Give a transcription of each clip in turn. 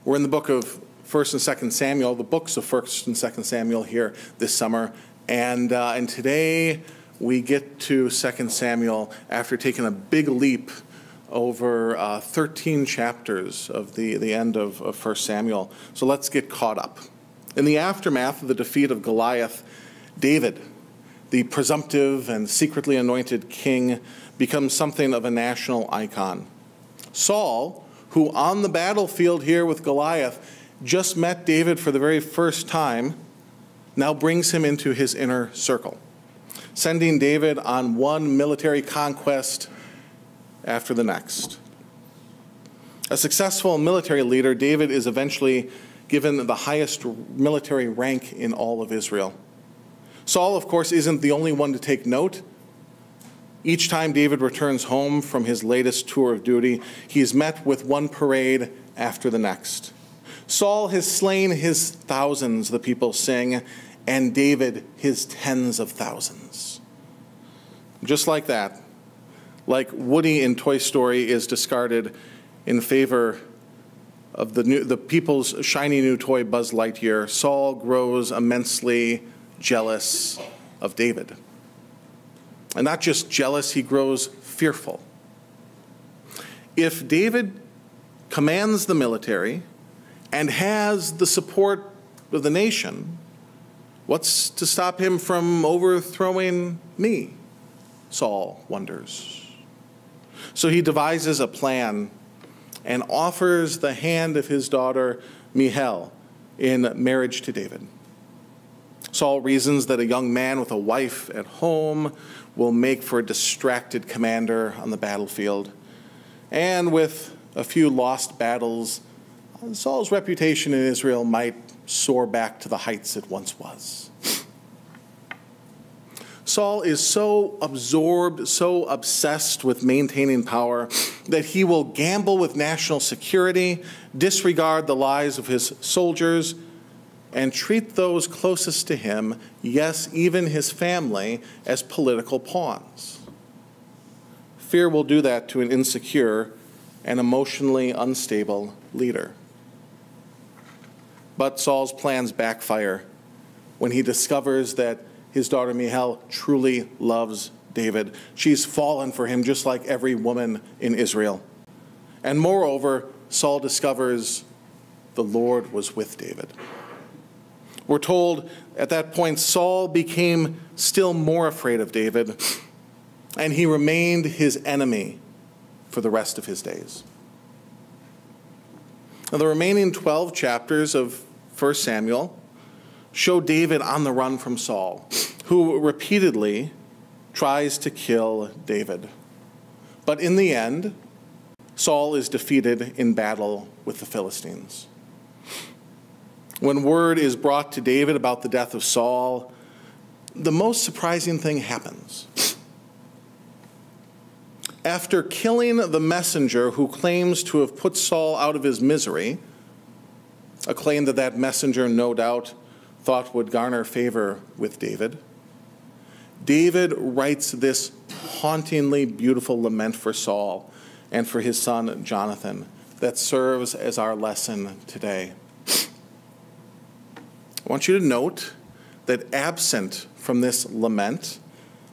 We're in the book of 1st and 2nd Samuel, the books of 1st and 2nd Samuel here this summer. And today we get to 2nd Samuel after taking a big leap over 13 chapters of the end of 1st Samuel. So let's get caught up. In the aftermath of the defeat of Goliath, David, the presumptive and secretly anointed king, becomes something of a national icon. Saul, who on the battlefield here with Goliath just met David for the very first time, now brings him into his inner circle, sending David on one military conquest after the next. A successful military leader, David is eventually given the highest military rank in all of Israel. Saul, of course, isn't the only one to take note. Each time David returns home from his latest tour of duty, he is met with one parade after the next. Saul has slain his thousands, the people sing, and David his tens of thousands. Just like that, like Woody in Toy Story is discarded in favor of the people's shiny new toy Buzz Lightyear, Saul grows immensely jealous of David. And not just jealous, he grows fearful. If David commands the military and has the support of the nation, what's to stop him from overthrowing me? Saul wonders. So he devises a plan and offers the hand of his daughter Michal in marriage to David. Saul reasons that a young man with a wife at home will make for a distracted commander on the battlefield. And with a few lost battles, Saul's reputation in Israel might soar back to the heights it once was. Saul is so absorbed, so obsessed with maintaining power that he will gamble with national security, disregard the lives of his soldiers, and treat those closest to him, yes, even his family, as political pawns. Fear will do that to an insecure and emotionally unstable leader. But Saul's plans backfire when he discovers that his daughter Michal truly loves David. She's fallen for him just like every woman in Israel. And moreover, Saul discovers the Lord was with David. We're told at that point Saul became still more afraid of David, and he remained his enemy for the rest of his days. Now, the remaining 12 chapters of 1 Samuel show David on the run from Saul, who repeatedly tries to kill David. But in the end, Saul is defeated in battle with the Philistines. When word is brought to David about the death of Saul, the most surprising thing happens. After killing the messenger who claims to have put Saul out of his misery, a claim that messenger no doubt thought would garner favor with David, David writes this hauntingly beautiful lament for Saul and for his son Jonathan that serves as our lesson today. I want you to note that absent from this lament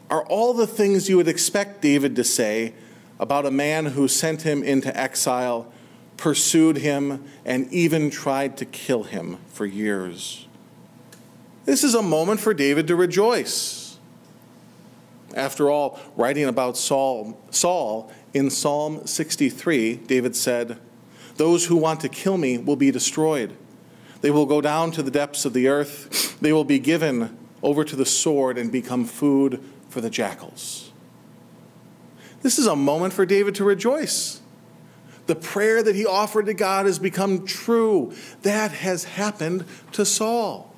are all the things you would expect David to say about a man who sent him into exile, pursued him, and even tried to kill him for years. This is a moment for David to rejoice. After all, writing about Saul in Psalm 63, David said, "Those who want to kill me will be destroyed. They will go down to the depths of the earth. They will be given over to the sword and become food for the jackals." This is a moment for David to rejoice. The prayer that he offered to God has become true. That has happened to Saul.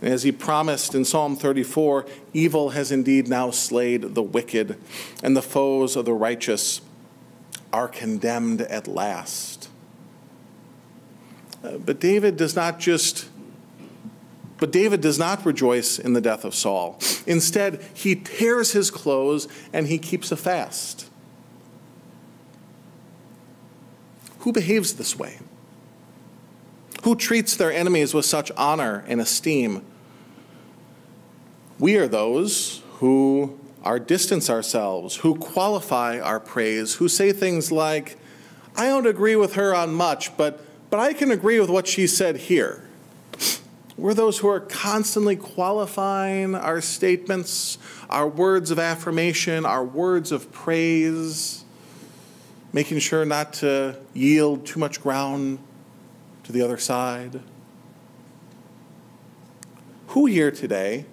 As he promised in Psalm 34, evil has indeed now slayed the wicked, and the foes of the righteous are condemned at last. But David does not rejoice in the death of Saul. Instead, he tears his clothes and he keeps a fast. Who behaves this way? Who treats their enemies with such honor and esteem? We are those who distance ourselves, who qualify our praise, who say things like, I don't agree with her on much, but I can agree with what she said here. We're those who are constantly qualifying our statements, our words of affirmation, our words of praise, making sure not to yield too much ground to the other side. Who here today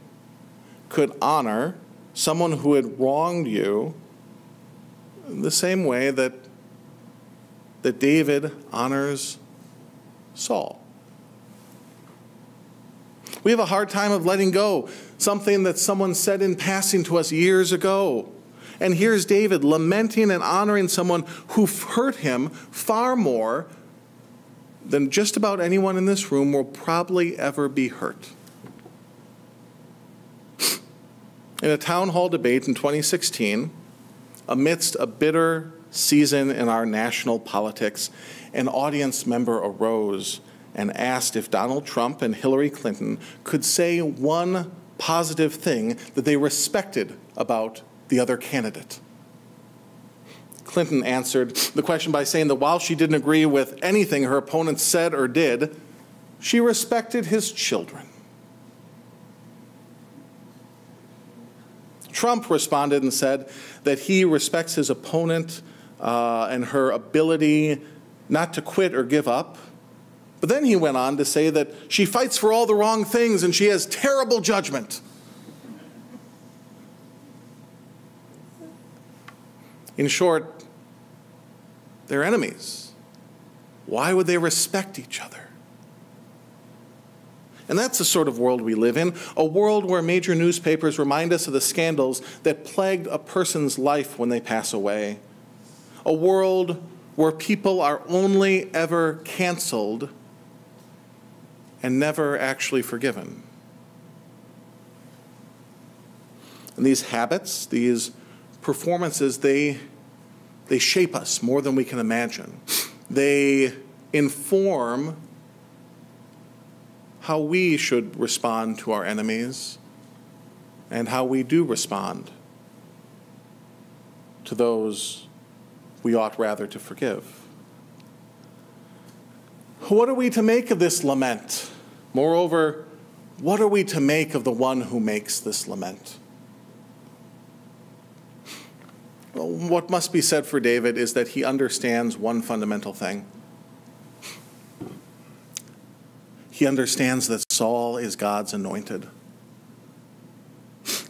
could honor someone who had wronged you in the same way that David honors Saul? We have a hard time of letting go something that someone said in passing to us years ago. And here's David lamenting and honoring someone who hurt him far more than just about anyone in this room will probably ever be hurt. In a town hall debate in 2016, amidst a bitter season in our national politics, an audience member arose and asked if Donald Trump and Hillary Clinton could say one positive thing that they respected about the other candidate. Clinton answered the question by saying that while she didn't agree with anything her opponent said or did, she respected his children. Trump responded and said that he respects his opponent and her ability not to quit or give up. But then he went on to say that she fights for all the wrong things and she has terrible judgment. In short, they're enemies. Why would they respect each other? And that's the sort of world we live in, a world where major newspapers remind us of the scandals that plagued a person's life when they pass away. A world where people are only ever canceled and never actually forgiven. And these habits, these performances, they shape us more than we can imagine. They inform how we should respond to our enemies and how we do respond to those we ought rather to forgive. What are we to make of this lament? Moreover, what are we to make of the one who makes this lament? Well, what must be said for David is that he understands one fundamental thing. He understands that Saul is God's anointed.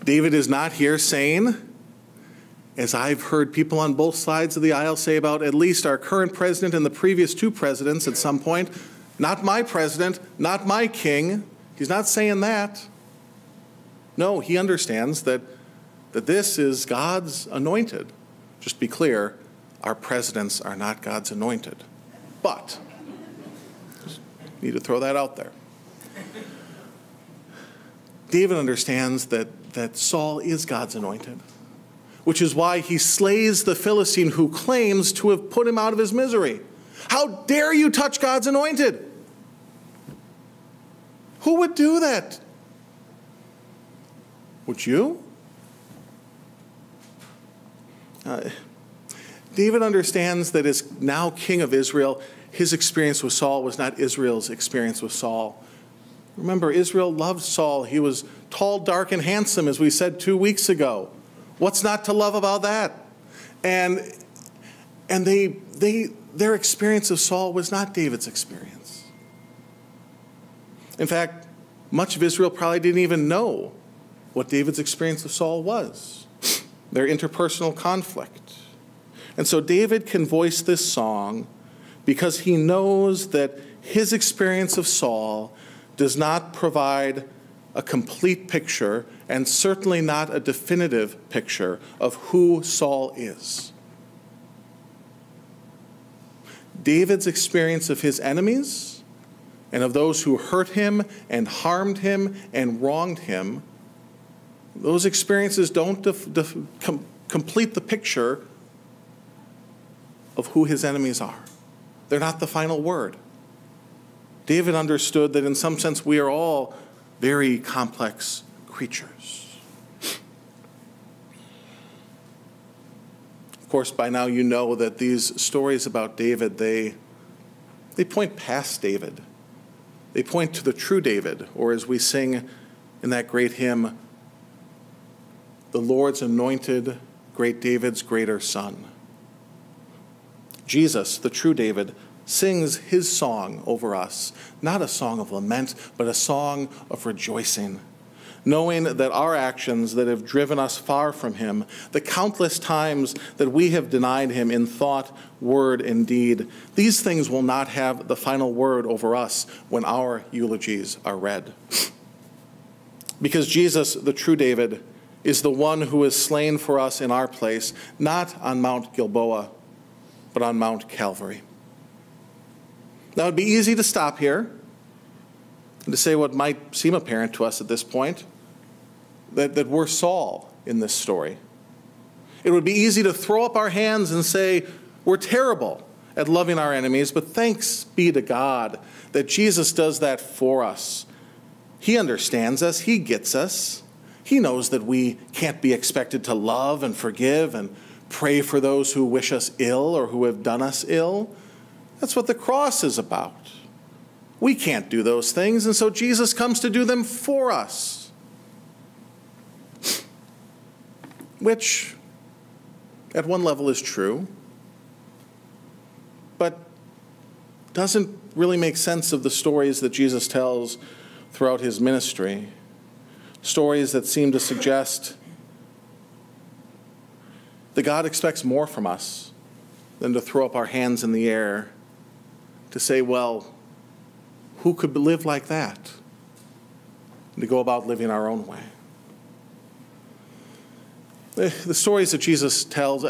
David is not here saying, as I've heard people on both sides of the aisle say about at least our current president and the previous two presidents at some point, not my president, not my king. He's not saying that. No, he understands that this is God's anointed. Just be clear, our presidents are not God's anointed. But need to throw that out there. David understands that Saul is God's anointed, which is why he slays the Philistine who claims to have put him out of his misery. How dare you touch God's anointed? Who would do that? Would you? David understands that as now king of Israel, his experience with Saul was not Israel's experience with Saul. Remember, Israel loved Saul. He was tall, dark, and handsome, as we said 2 weeks ago. What's not to love about that? And their experience of Saul was not David's experience. In fact, much of Israel probably didn't even know what David's experience of Saul was, their interpersonal conflict. And so David can voice this song because he knows that his experience of Saul does not provide a complete picture and certainly not a definitive picture of who Saul is. David's experience of his enemies and of those who hurt him and harmed him and wronged him, those experiences don't complete the picture of who his enemies are. They're not the final word. David understood that in some sense we are all very complex creatures. Of course, by now you know that these stories about David, they point past David. They point to the true David, or as we sing in that great hymn, the Lord's anointed, great David's greater son. Jesus, the true David, sings his song over us, not a song of lament, but a song of rejoicing, knowing that our actions that have driven us far from him, the countless times that we have denied him in thought, word, and deed, these things will not have the final word over us when our eulogies are read. Because Jesus, the true David, is the one who is slain for us in our place, not on Mount Gilboa, but on Mount Calvary. Now, it would be easy to stop here and to say what might seem apparent to us at this point, that we're Saul in this story. It would be easy to throw up our hands and say, we're terrible at loving our enemies, but thanks be to God that Jesus does that for us. He understands us. He gets us. He knows that we can't be expected to love and forgive and pray for those who wish us ill or who have done us ill. That's what the cross is about. We can't do those things, and so Jesus comes to do them for us. Which, at one level, is true, but doesn't really make sense of the stories that Jesus tells throughout his ministry. Stories that seem to suggest that God expects more from us than to throw up our hands in the air, to say, well, who could live like that? And to go about living our own way. The stories that Jesus tells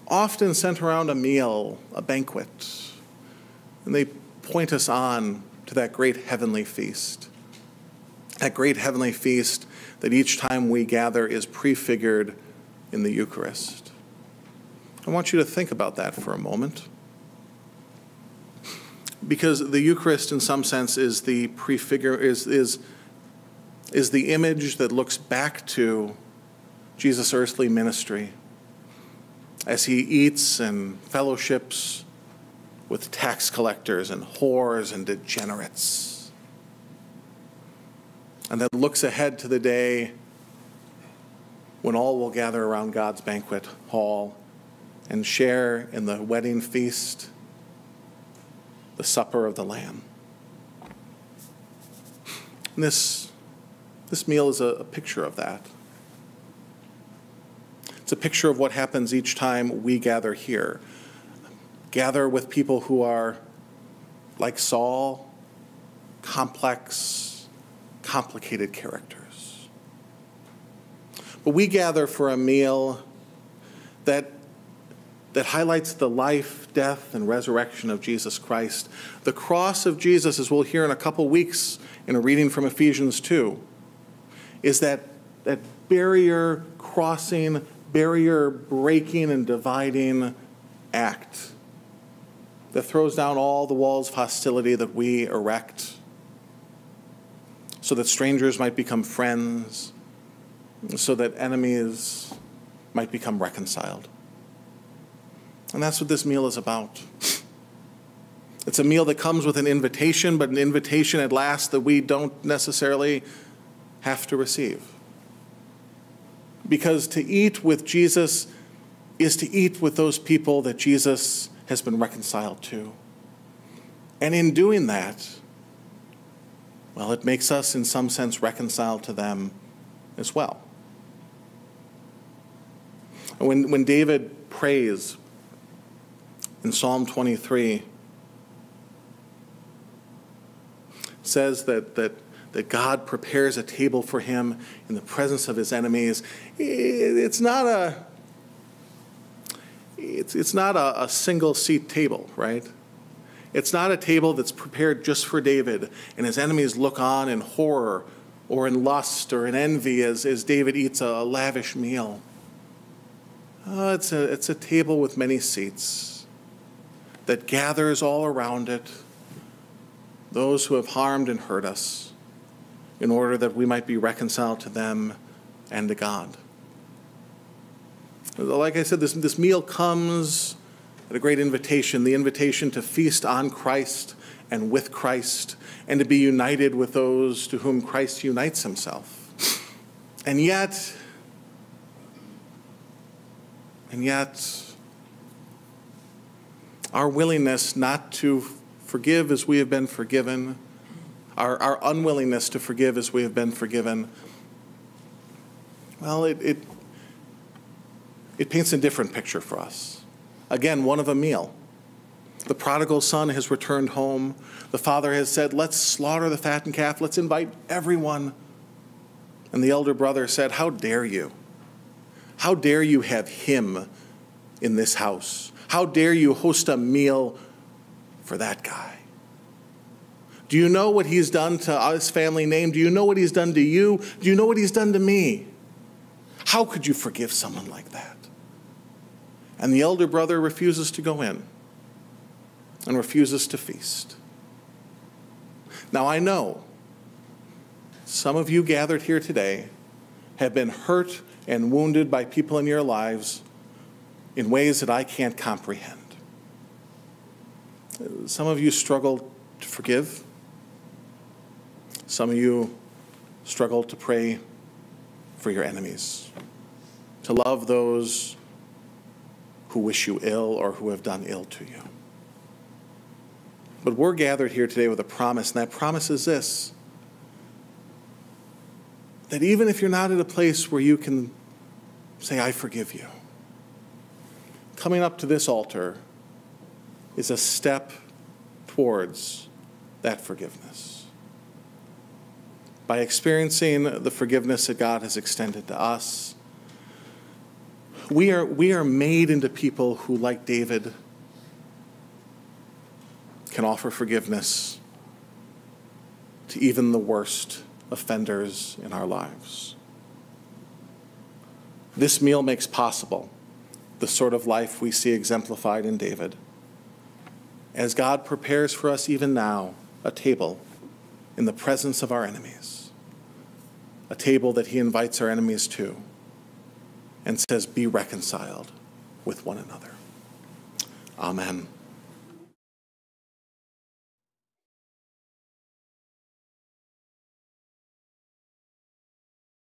often center around a meal, a banquet, and they point us on to that great heavenly feast. That great heavenly feast that each time we gather is prefigured in the Eucharist. I want you to think about that for a moment. Because the Eucharist, in some sense, is the is the image that looks back to Jesus' earthly ministry as he eats and fellowships with tax collectors and whores and degenerates. And that looks ahead to the day when all will gather around God's banquet hall and share in the wedding feast, the supper of the Lamb. And this meal is a picture of that. It's a picture of what happens each time we gather here. Gather with people who are, like Saul, complex, complicated characters. But we gather for a meal that highlights the life, death, and resurrection of Jesus Christ. The cross of Jesus, as we'll hear in a couple weeks in a reading from Ephesians 2, is that barrier crossing, barrier breaking and dividing act that throws down all the walls of hostility that we erect so that strangers might become friends, so that enemies might become reconciled. And that's what this meal is about. It's a meal that comes with an invitation, but an invitation at last that we don't necessarily have to receive. Because to eat with Jesus is to eat with those people that Jesus has been reconciled to. And in doing that, well, it makes us in some sense reconciled to them as well. And when David prays in Psalm 23, says that God prepares a table for him in the presence of his enemies. It's not a single seat table, right? It's not a table that's prepared just for David and his enemies look on in horror or in lust or in envy as David eats a lavish meal. It's a table with many seats that gathers all around it those who have harmed and hurt us, in order that we might be reconciled to them and to God. Like I said, this meal comes at a great invitation, the invitation to feast on Christ and with Christ, and to be united with those to whom Christ unites himself. And yet, our willingness not to forgive as we have been forgiven, our unwillingness to forgive as we have been forgiven, well, it paints a different picture for us. Again, one of a meal. The prodigal son has returned home. The father has said, let's slaughter the fattened calf. Let's invite everyone. And the elder brother said, how dare you? How dare you have him in this house? How dare you host a meal for that guy? Do you know what he's done to his family name? Do you know what he's done to you? Do you know what he's done to me? How could you forgive someone like that? And the elder brother refuses to go in and refuses to feast. Now I know some of you gathered here today have been hurt and wounded by people in your lives in ways that I can't comprehend. Some of you struggle to forgive. Some of you struggle to pray for your enemies, to love those who wish you ill or who have done ill to you. But we're gathered here today with a promise, and that promise is this: that even if you're not at a place where you can say, I forgive you, coming up to this altar is a step towards that forgiveness. By experiencing the forgiveness that God has extended to us, we are made into people who, like David, can offer forgiveness to even the worst offenders in our lives. This meal makes possible the sort of life we see exemplified in David, as God prepares for us even now a table in the presence of our enemies, a table that he invites our enemies to and says, be reconciled with one another. Amen.